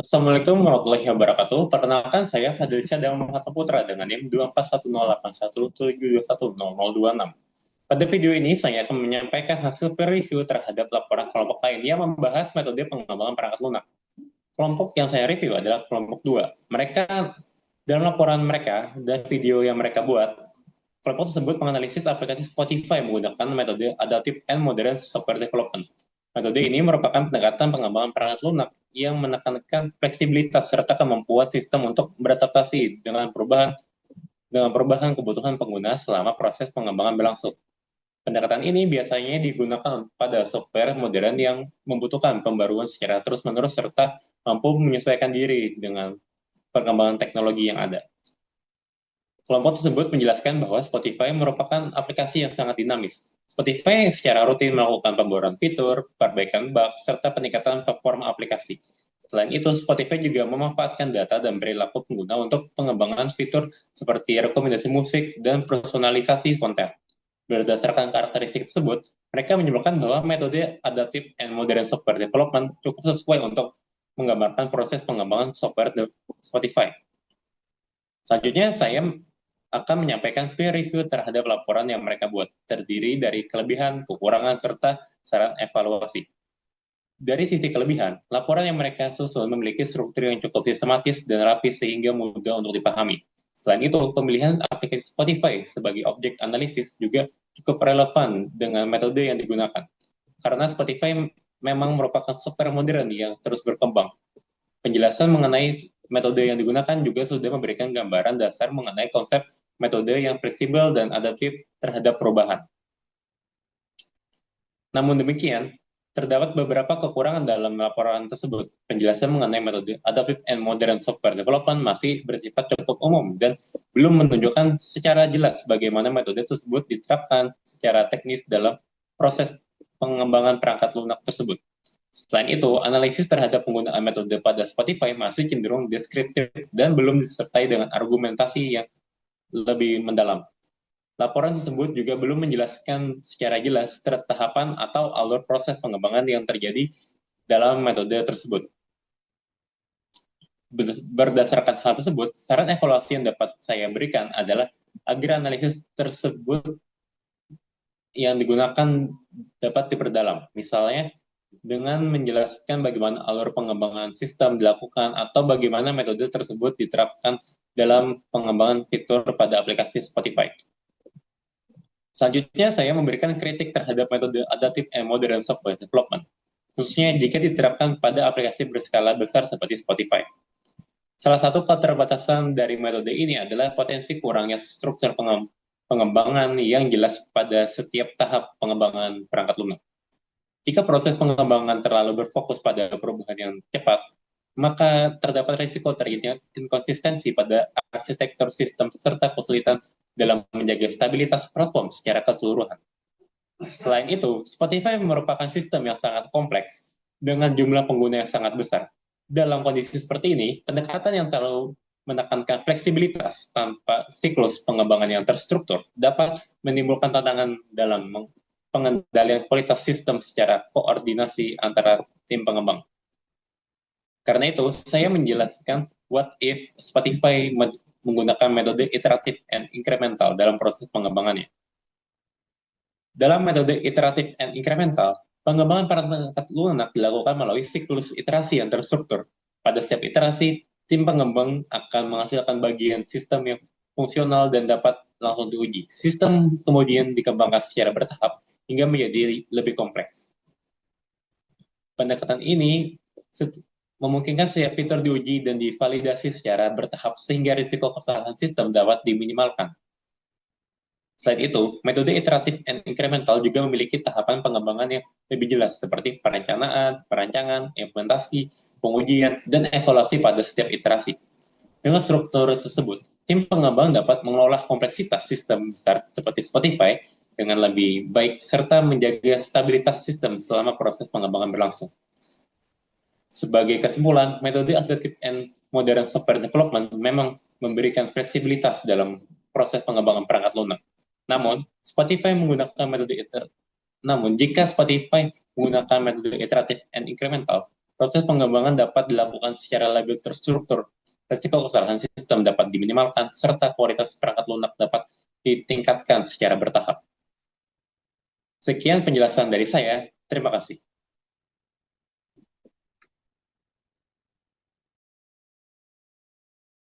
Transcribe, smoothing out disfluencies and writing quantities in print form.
Assalamualaikum warahmatullahi wabarakatuh. Perkenalkan saya Fadilsyah Dharma Putra dengan NIM 2410817210026. Pada video ini saya akan menyampaikan hasil peer review terhadap laporan kelompok lain yang membahas metode pengembangan perangkat lunak. Kelompok yang saya review adalah kelompok 2. Mereka dalam laporan mereka dan video yang mereka buat, kelompok tersebut menganalisis aplikasi Spotify menggunakan metode Adaptive and Modern Software Development. Metode ini merupakan pendekatan pengembangan perangkat lunak yang menekankan fleksibilitas serta kemampuan sistem untuk beradaptasi dengan perubahan kebutuhan pengguna selama proses pengembangan berlangsung. Pendekatan ini biasanya digunakan pada software modern yang membutuhkan pembaruan secara terus-menerus serta mampu menyesuaikan diri dengan perkembangan teknologi yang ada. Kelompok tersebut menjelaskan bahwa Spotify merupakan aplikasi yang sangat dinamis. Spotify secara rutin melakukan pembaruan fitur, perbaikan bug, serta peningkatan performa aplikasi. Selain itu, Spotify juga memanfaatkan data dan perilaku pengguna untuk pengembangan fitur seperti rekomendasi musik dan personalisasi konten. Berdasarkan karakteristik tersebut, mereka menyebutkan bahwa metode Adaptive and Modern Software Development cukup sesuai untuk menggambarkan proses pengembangan software Spotify. Selanjutnya, saya akan menyampaikan peer review terhadap laporan yang mereka buat, terdiri dari kelebihan, kekurangan, serta saran evaluasi. Dari sisi kelebihan, laporan yang mereka susun memiliki struktur yang cukup sistematis dan rapi sehingga mudah untuk dipahami. Selain itu, pemilihan aplikasi Spotify sebagai objek analisis juga cukup relevan dengan metode yang digunakan. Karena Spotify memang merupakan software modern yang terus berkembang. Penjelasan mengenai metode yang digunakan juga sudah memberikan gambaran dasar mengenai konsep metode yang fleksibel dan adaptif terhadap perubahan. Namun demikian, terdapat beberapa kekurangan dalam laporan tersebut. Penjelasan mengenai metode Adaptive and Modern Software Development masih bersifat cukup umum dan belum menunjukkan secara jelas bagaimana metode tersebut diterapkan secara teknis dalam proses pengembangan perangkat lunak tersebut. Selain itu, analisis terhadap penggunaan metode pada Spotify masih cenderung deskriptif dan belum disertai dengan argumentasi yang lebih mendalam. Laporan tersebut juga belum menjelaskan secara jelas tahapan atau alur proses pengembangan yang terjadi dalam metode tersebut. Berdasarkan hal tersebut, saran evaluasi yang dapat saya berikan adalah agar analisis tersebut yang digunakan dapat diperdalam. Misalnya, dengan menjelaskan bagaimana alur pengembangan sistem dilakukan atau bagaimana metode tersebut diterapkan dalam pengembangan fitur pada aplikasi Spotify. Selanjutnya, saya memberikan kritik terhadap metode Adaptive and Modern Software Development, khususnya jika diterapkan pada aplikasi berskala besar seperti Spotify. Salah satu keterbatasan dari metode ini adalah potensi kurangnya struktur pengembangan yang jelas pada setiap tahap pengembangan perangkat lunak. Jika proses pengembangan terlalu berfokus pada perubahan yang cepat, maka terdapat risiko terjadinya inkonsistensi pada arsitektur sistem serta kesulitan dalam menjaga stabilitas platform secara keseluruhan. Selain itu, Spotify merupakan sistem yang sangat kompleks dengan jumlah pengguna yang sangat besar. Dalam kondisi seperti ini, pendekatan yang terlalu menekankan fleksibilitas tanpa siklus pengembangan yang terstruktur dapat menimbulkan tantangan dalam pengendalian kualitas sistem secara koordinasi antara tim pengembang. Karena itu, saya menjelaskan what if Spotify menggunakan metode iteratif and incremental dalam proses pengembangannya. Dalam metode iteratif and incremental, pengembangan perangkat lunak dilakukan melalui siklus iterasi yang terstruktur. Pada setiap iterasi, tim pengembang akan menghasilkan bagian sistem yang fungsional dan dapat langsung diuji. Sistem kemudian dikembangkan secara bertahap hingga menjadi lebih kompleks. Pendekatan ini memungkinkan setiap fitur diuji dan divalidasi secara bertahap sehingga risiko kesalahan sistem dapat diminimalkan. Selain itu, metode iteratif and incremental juga memiliki tahapan pengembangan yang lebih jelas seperti perencanaan, perancangan, implementasi, pengujian, dan evaluasi pada setiap iterasi. Dengan struktur tersebut, tim pengembang dapat mengelola kompleksitas sistem besar seperti Spotify dengan lebih baik serta menjaga stabilitas sistem selama proses pengembangan berlangsung. Sebagai kesimpulan, metode Adaptive and Modern Software Development memang memberikan fleksibilitas dalam proses pengembangan perangkat lunak. Namun, jika Spotify menggunakan metode iteratif and incremental, Proses pengembangan dapat dilakukan secara lebih terstruktur, risiko kesalahan sistem dapat diminimalkan, serta kualitas perangkat lunak dapat ditingkatkan secara bertahap. Sekian penjelasan dari saya. Terima kasih.